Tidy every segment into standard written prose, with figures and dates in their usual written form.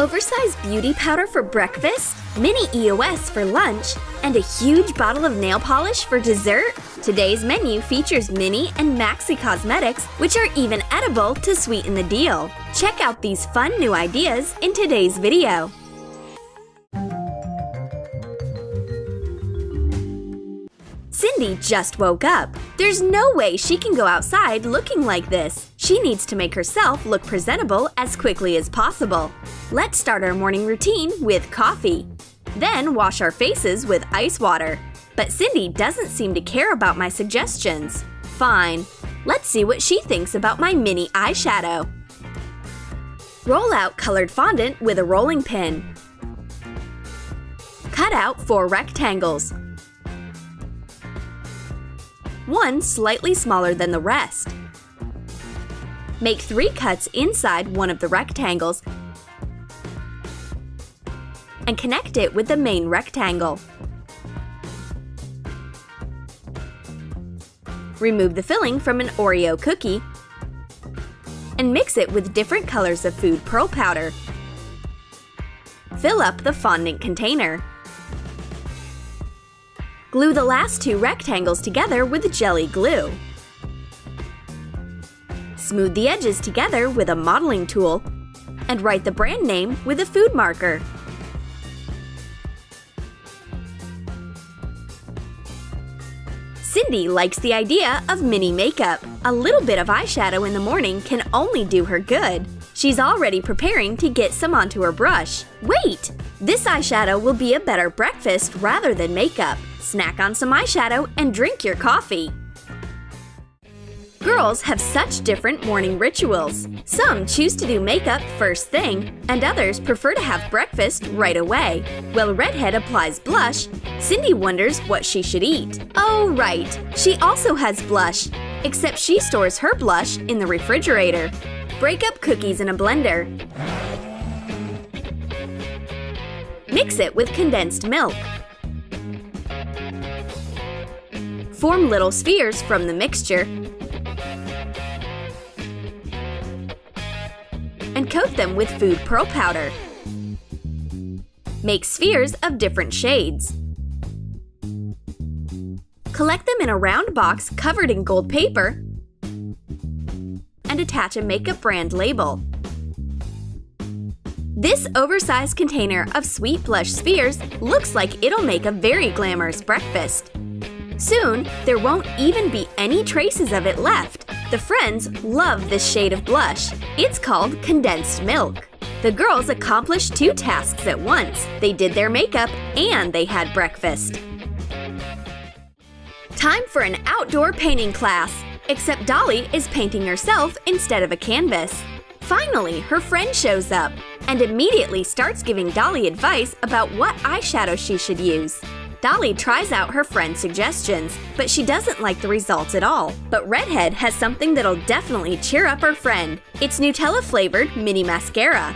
Oversized beauty powder for breakfast, mini EOS for lunch, and a huge bottle of nail polish for dessert? Today's menu features mini and maxi cosmetics, which are even edible to sweeten the deal. Check out these fun new ideas in today's video. Cindy just woke up. There's no way she can go outside looking like this. She needs to make herself look presentable as quickly as possible. Let's start our morning routine with coffee. Then wash our faces with ice water. But Cindy doesn't seem to care about my suggestions. Fine. Let's see what she thinks about my mini eyeshadow. Roll out colored fondant with a rolling pin. Cut out 4 rectangles. One slightly smaller than the rest. Make 3 cuts inside one of the rectangles and connect it with the main rectangle. Remove the filling from an Oreo cookie and mix it with different colors of food pearl powder. Fill up the fondant container. Glue the last 2 rectangles together with jelly glue. Smooth the edges together with a modeling tool and write the brand name with a food marker. Cindy likes the idea of mini makeup. A little bit of eyeshadow in the morning can only do her good. She's already preparing to get some onto her brush. Wait! This eyeshadow will be a better breakfast rather than makeup. Snack on some eyeshadow and drink your coffee. Girls have such different morning rituals. Some choose to do makeup first thing, and others prefer to have breakfast right away. While Redhead applies blush, Cindy wonders what she should eat. Oh, right, she also has blush, except she stores her blush in the refrigerator. Break up cookies in a blender. Mix it with condensed milk. Form little spheres from the mixture and coat them with food pearl powder. Make spheres of different shades. Collect them in a round box covered in gold paper and attach a makeup brand label. This oversized container of sweet blush spheres looks like it'll make a very glamorous breakfast. Soon, there won't even be any traces of it left. The friends love this shade of blush. It's called condensed milk. The girls accomplished 2 tasks at once. They did their makeup and they had breakfast. Time for an outdoor painting class. Except Dolly is painting herself instead of a canvas. Finally, her friend shows up and immediately starts giving Dolly advice about what eyeshadow she should use. Dolly tries out her friend's suggestions, but she doesn't like the results at all. But Redhead has something that'll definitely cheer up her friend. It's Nutella-flavored mini mascara.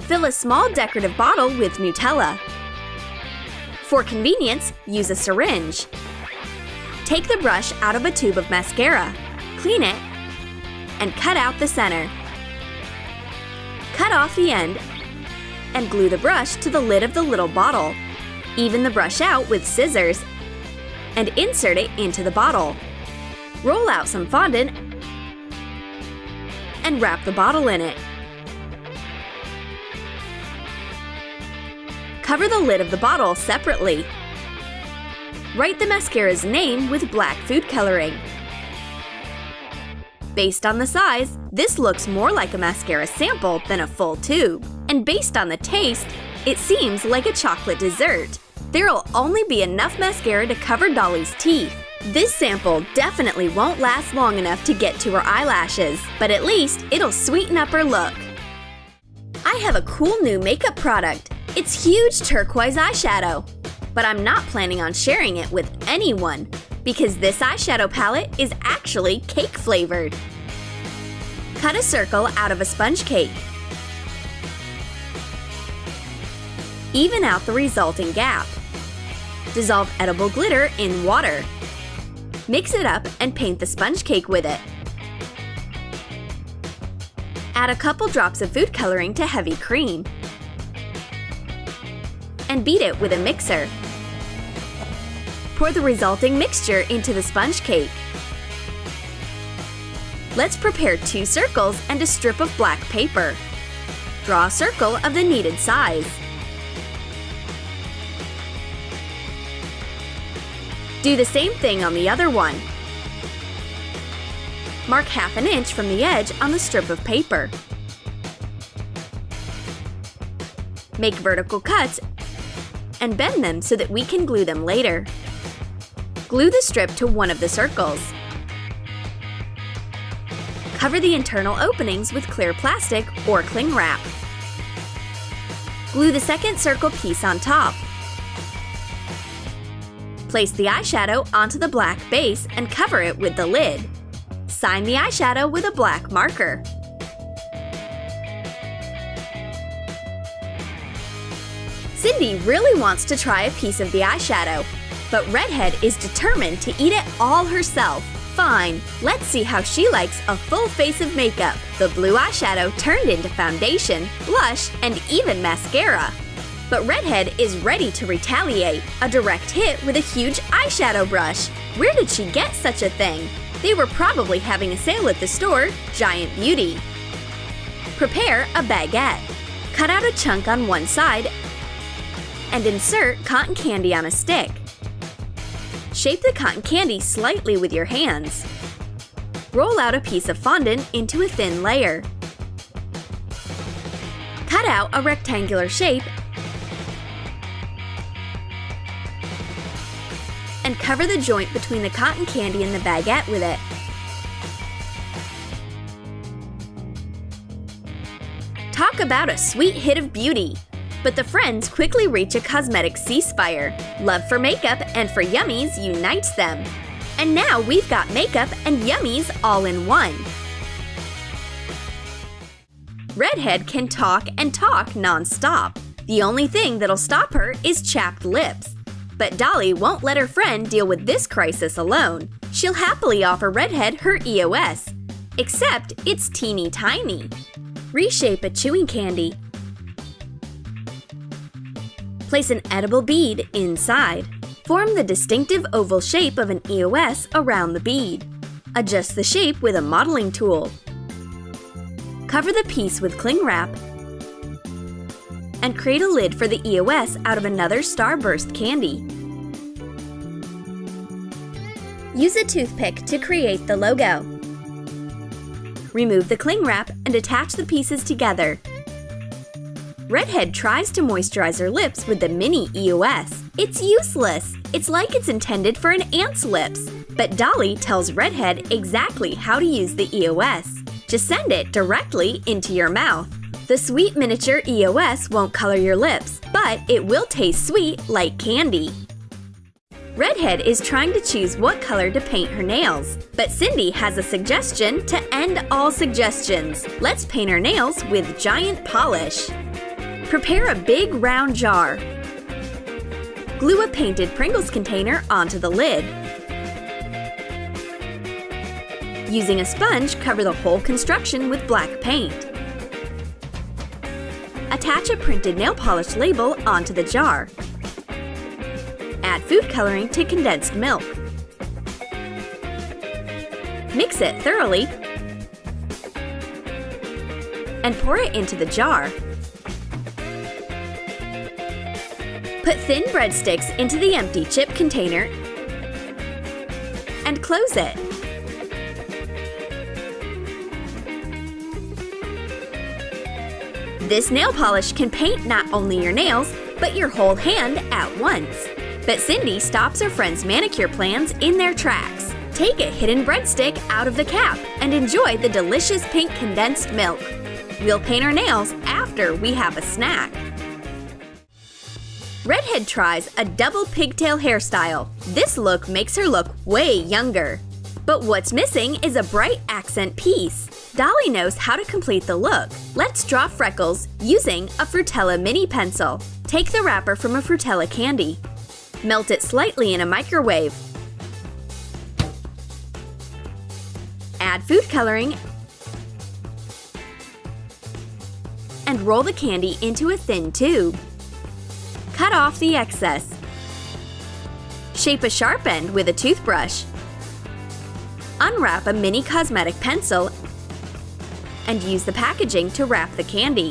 Fill a small decorative bottle with Nutella. For convenience, use a syringe. Take the brush out of a tube of mascara, clean it, and cut out the center. Cut off the end and glue the brush to the lid of the little bottle. Even the brush out with scissors and insert it into the bottle. Roll out some fondant and wrap the bottle in it. Cover the lid of the bottle separately. Write the mascara's name with black food coloring. Based on the size, this looks more like a mascara sample than a full tube. And based on the taste, it seems like a chocolate dessert. There'll only be enough mascara to cover Dolly's teeth. This sample definitely won't last long enough to get to her eyelashes, but at least it'll sweeten up her look. I have a cool new makeup product. It's huge turquoise eyeshadow. But I'm not planning on sharing it with anyone because this eyeshadow palette is actually cake flavored. Cut a circle out of a sponge cake. Even out the resulting gap. Dissolve edible glitter in water. Mix it up and paint the sponge cake with it. Add a couple drops of food coloring to heavy cream and beat it with a mixer. Pour the resulting mixture into the sponge cake. Let's prepare 2 circles and a strip of black paper. Draw a circle of the needed size. Do the same thing on the other one. Mark ½ inch from the edge on the strip of paper. Make vertical cuts and bend them so that we can glue them later. Glue the strip to one of the circles. Cover the internal openings with clear plastic or cling wrap. Glue the second circle piece on top. Place the eyeshadow onto the black base and cover it with the lid. Sign the eyeshadow with a black marker. Cindy really wants to try a piece of the eyeshadow, but Redhead is determined to eat it all herself. Fine, let's see how she likes a full face of makeup. The blue eyeshadow turned into foundation, blush, and even mascara. But Redhead is ready to retaliate. A direct hit with a huge eyeshadow brush. Where did she get such a thing? They were probably having a sale at the store, Giant Beauty. Prepare a baguette. Cut out a chunk on one side and insert cotton candy on a stick. Shape the cotton candy slightly with your hands. Roll out a piece of fondant into a thin layer. Cut out a rectangular shape and cover the joint between the cotton candy and the baguette with it. Talk about a sweet hit of beauty! But the friends quickly reach a cosmetic ceasefire. Love for makeup and for yummies unites them. And now we've got makeup and yummies all in one. Redhead can talk and talk non-stop. The only thing that'll stop her is chapped lips. But Dolly won't let her friend deal with this crisis alone. She'll happily offer Redhead her EOS. Except it's teeny tiny. Reshape a chewing candy. Place an edible bead inside. Form the distinctive oval shape of an EOS around the bead. Adjust the shape with a modeling tool. Cover the piece with cling wrap and create a lid for the EOS out of another starburst candy. Use a toothpick to create the logo. Remove the cling wrap and attach the pieces together. Redhead tries to moisturize her lips with the mini EOS. It's useless. It's like it's intended for an ant's lips. But Dolly tells Redhead exactly how to use the EOS. Just send it directly into your mouth. The sweet miniature EOS won't color your lips, but it will taste sweet like candy. Redhead is trying to choose what color to paint her nails, but Cindy has a suggestion to end all suggestions. Let's paint her nails with giant polish. Prepare a big round jar. Glue a painted Pringles container onto the lid. Using a sponge, cover the whole construction with black paint. Attach a printed nail polish label onto the jar. Add food coloring to condensed milk. Mix it thoroughly and pour it into the jar. Put thin breadsticks into the empty chip container and close it. This nail polish can paint not only your nails, but your whole hand at once. But Cindy stops her friend's manicure plans in their tracks. Take a hidden breadstick out of the cap and enjoy the delicious pink condensed milk. We'll paint our nails after we have a snack. Redhead tries a double pigtail hairstyle. This look makes her look way younger. But what's missing is a bright accent piece. Dolly knows how to complete the look. Let's draw freckles using a Frutella mini pencil. Take the wrapper from a Frutella candy. Melt it slightly in a microwave. Add food coloring and roll the candy into a thin tube. Cut off the excess. Shape a sharp end with a toothbrush. Unwrap a mini cosmetic pencil and use the packaging to wrap the candy.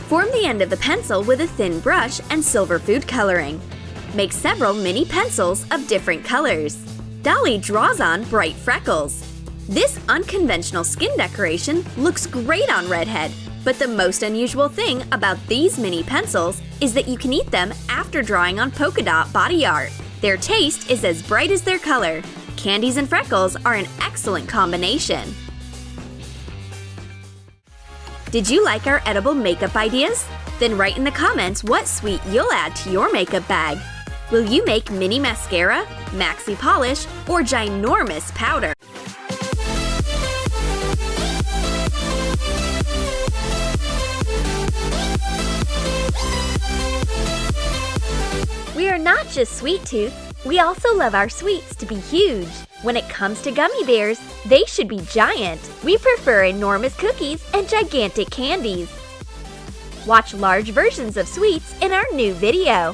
Form the end of the pencil with a thin brush and silver food coloring. Make several mini pencils of different colors. Dolly draws on bright freckles. This unconventional skin decoration looks great on Redhead, but the most unusual thing about these mini pencils is that you can eat them after drawing on polka dot body art. Their taste is as bright as their color. Candies and freckles are an excellent combination. Did you like our edible makeup ideas? Then write in the comments what sweet you'll add to your makeup bag. Will you make mini mascara, maxi polish, or ginormous powder? We are not just sweet tooth, we also love our sweets to be huge. When it comes to gummy bears, they should be giant. We prefer enormous cookies and gigantic candies. Watch large versions of sweets in our new video.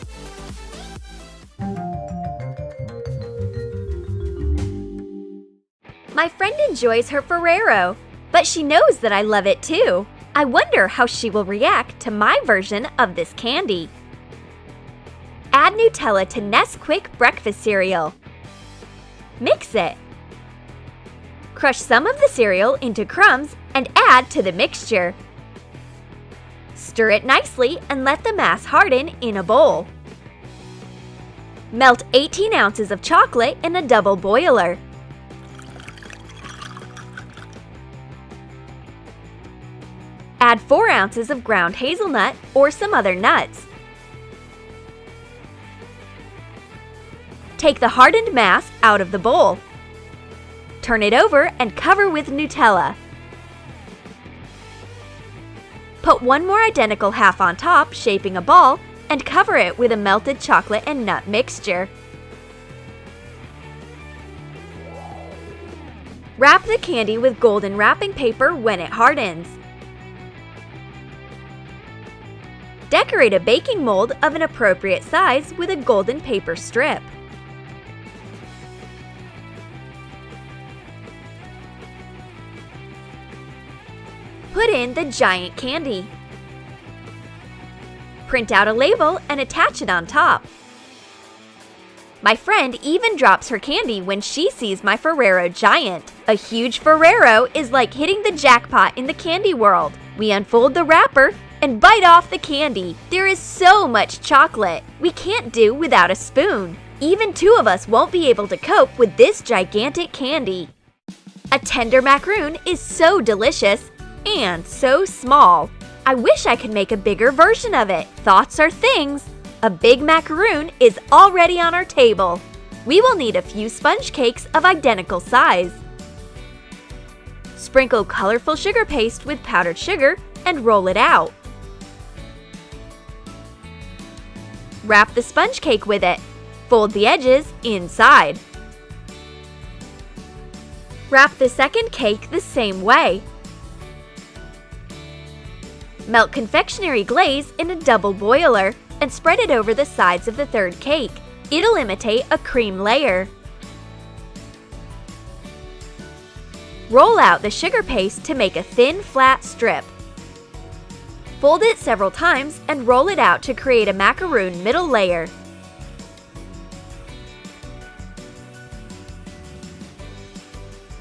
My friend enjoys her Ferrero, but she knows that I love it too. I wonder how she will react to my version of this candy. Add Nutella to Nesquik breakfast cereal. Mix it. Crush some of the cereal into crumbs and add to the mixture. Stir it nicely and let the mass harden in a bowl. Melt 18 ounces of chocolate in a double boiler. Add 4 ounces of ground hazelnut or some other nuts. Take the hardened mass out of the bowl. Turn it over and cover with Nutella. Put one more identical half on top, shaping a ball, and cover it with a melted chocolate and nut mixture. Wrap the candy with golden wrapping paper when it hardens. Decorate a baking mold of an appropriate size with a golden paper strip. Put in the giant candy. Print out a label and attach it on top. My friend even drops her candy when she sees my Ferrero Giant. A huge Ferrero is like hitting the jackpot in the candy world. We unfold the wrapper and bite off the candy. There is so much chocolate. We can't do without a spoon. Even two of us won't be able to cope with this gigantic candy. A tender macaroon is so delicious and so small. I wish I could make a bigger version of it. Thoughts are things. A big macaroon is already on our table. We will need a few sponge cakes of identical size. Sprinkle colorful sugar paste with powdered sugar and roll it out. Wrap the sponge cake with it. Fold the edges inside. Wrap the second cake the same way. Melt confectionery glaze in a double boiler and spread it over the sides of the third cake. It'll imitate a cream layer. Roll out the sugar paste to make a thin, flat strip. Fold it several times and roll it out to create a macaroon middle layer.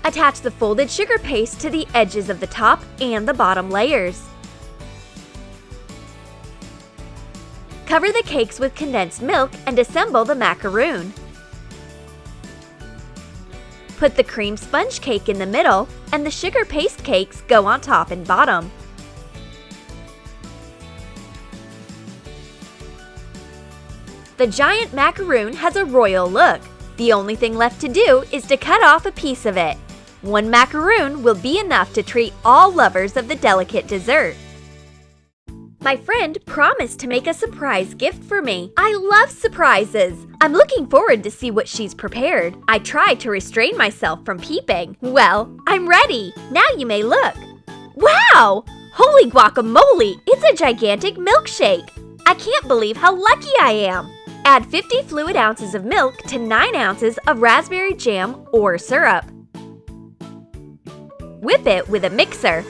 Attach the folded sugar paste to the edges of the top and the bottom layers. Cover the cakes with condensed milk and assemble the macaroon. Put the cream sponge cake in the middle and the sugar paste cakes go on top and bottom. The giant macaroon has a royal look. The only thing left to do is to cut off a piece of it. One macaroon will be enough to treat all lovers of the delicate dessert. My friend promised to make a surprise gift for me. I love surprises. I'm looking forward to see what she's prepared. I tried to restrain myself from peeping. Well, I'm ready. Now you may look. Wow! Holy guacamole! It's a gigantic milkshake! I can't believe how lucky I am! Add 50 fluid ounces of milk to 9 ounces of raspberry jam or syrup. Whip it with a mixer.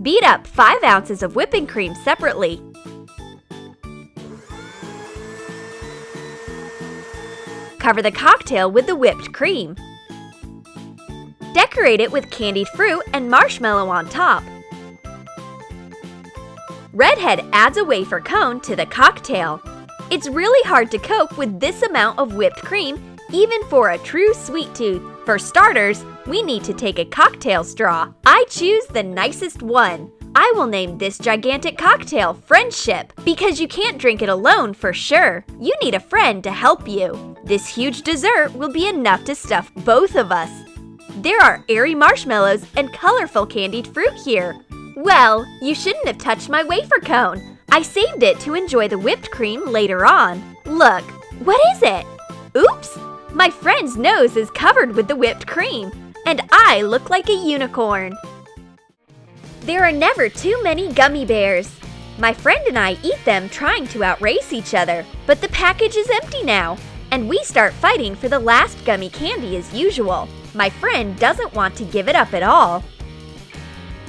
Beat up 5 ounces of whipping cream separately. Cover the cocktail with the whipped cream. Decorate it with candied fruit and marshmallow on top. Redhead adds a wafer cone to the cocktail. It's really hard to cope with this amount of whipped cream, even for a true sweet tooth. For starters, we need to take a cocktail straw. I choose the nicest one. I will name this gigantic cocktail Friendship because you can't drink it alone for sure. You need a friend to help you. This huge dessert will be enough to stuff both of us. There are airy marshmallows and colorful candied fruit here. Well, you shouldn't have touched my wafer cone. I saved it to enjoy the whipped cream later on. Look, what is it? Oops! My friend's nose is covered with the whipped cream, and I look like a unicorn. There are never too many gummy bears. My friend and I eat them trying to outrace each other, but the package is empty now, and we start fighting for the last gummy candy as usual. My friend doesn't want to give it up at all.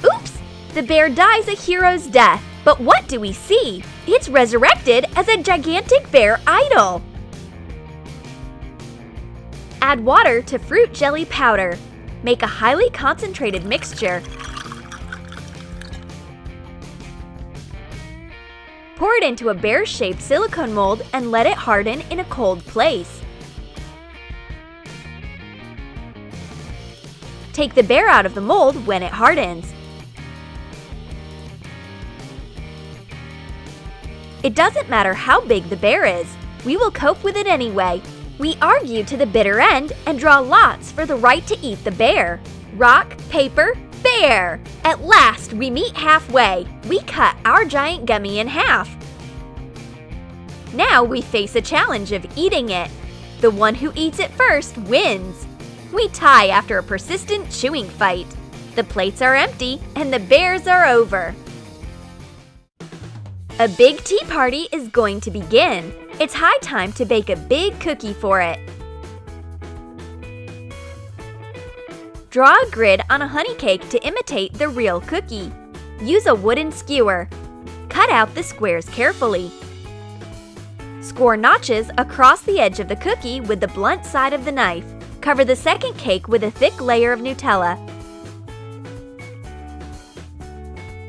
Oops! The bear dies a hero's death, but what do we see? It's resurrected as a gigantic bear idol. Add water to fruit jelly powder. Make a highly concentrated mixture. Pour it into a bear-shaped silicone mold and let it harden in a cold place. Take the bear out of the mold when it hardens. It doesn't matter how big the bear is. We will cope with it anyway. We argue to the bitter end and draw lots for the right to eat the bear. Rock, paper, bear! At last, we meet halfway. We cut our giant gummy in half. Now we face a challenge of eating it. The one who eats it first wins. We tie after a persistent chewing fight. The plates are empty and the bears are over. A big tea party is going to begin. It's high time to bake a big cookie for it. Draw a grid on a honey cake to imitate the real cookie. Use a wooden skewer. Cut out the squares carefully. Score notches across the edge of the cookie with the blunt side of the knife. Cover the second cake with a thick layer of Nutella.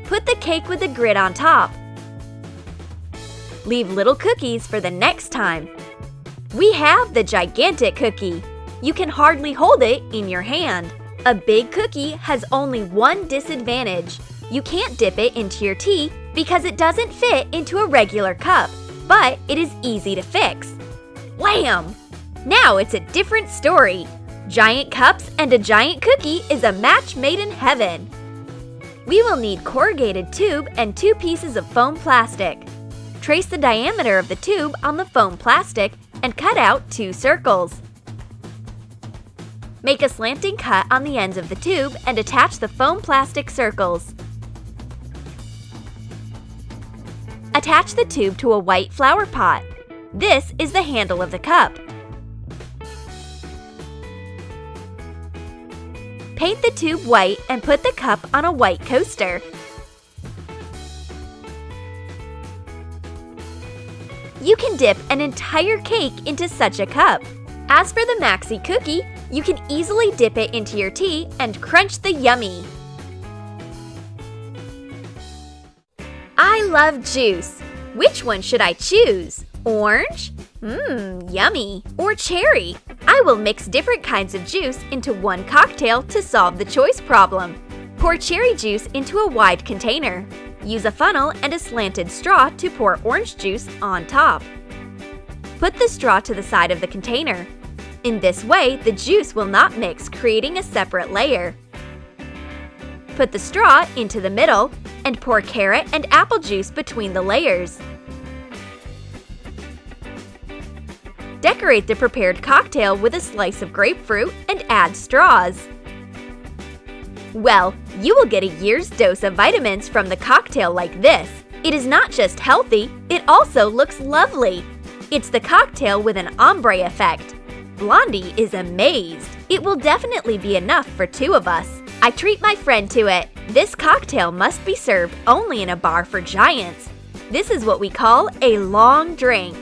Put the cake with the grid on top. Leave little cookies for the next time. We have the gigantic cookie. You can hardly hold it in your hand. A big cookie has only one disadvantage. You can't dip it into your tea because it doesn't fit into a regular cup, but it is easy to fix. Wham! Now it's a different story. Giant cups and a giant cookie is a match made in heaven. We will need corrugated tube and 2 pieces of foam plastic. Trace the diameter of the tube on the foam plastic and cut out 2 circles. Make a slanting cut on the ends of the tube and attach the foam plastic circles. Attach the tube to a white flower pot. This is the handle of the cup. Paint the tube white and put the cup on a white coaster. You can dip an entire cake into such a cup. As for the maxi cookie, you can easily dip it into your tea and crunch the yummy. I love juice. Which one should I choose? Orange? Yummy. Or cherry? I will mix different kinds of juice into one cocktail to solve the choice problem. Pour cherry juice into a wide container. Use a funnel and a slanted straw to pour orange juice on top. Put the straw to the side of the container. In this way, the juice will not mix, creating a separate layer. Put the straw into the middle and pour carrot and apple juice between the layers. Decorate the prepared cocktail with a slice of grapefruit and add straws. Well, You will get a year's dose of vitamins from the cocktail like this. It is not just healthy, it also looks lovely. It's the cocktail with an ombre effect. Blondie is amazed. It will definitely be enough for 2 of us. I treat my friend to it. This cocktail must be served only in a bar for giants. This is what we call a long drink.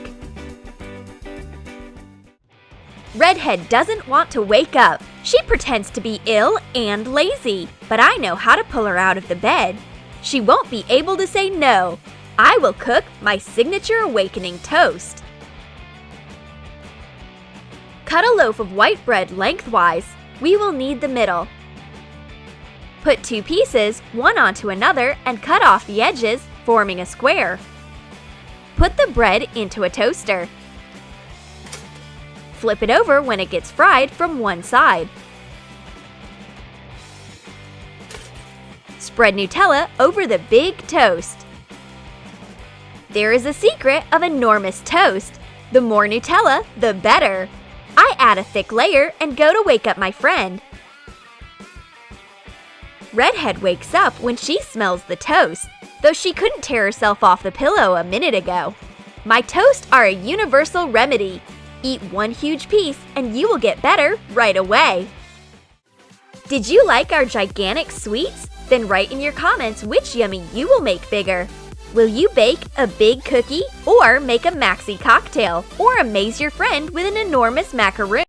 Redhead doesn't want to wake up. She pretends to be ill and lazy, but I know how to pull her out of the bed. She won't be able to say no. I will cook my signature awakening toast. Cut a loaf of white bread lengthwise. We will need the middle. Put 2 pieces, one onto another, and cut off the edges, forming a square. Put the bread into a toaster. Flip it over when it gets fried from one side. Spread Nutella over the big toast. There is a secret of enormous toast. The more Nutella, the better. I add a thick layer and go to wake up my friend. Redhead wakes up when she smells the toast, though she couldn't tear herself off the pillow a minute ago. My toasts are a universal remedy. Eat 1 huge piece and you will get better right away. Did you like our gigantic sweets? Then write in your comments which yummy you will make bigger. Will you bake a big cookie or make a maxi cocktail or amaze your friend with an enormous macaroon?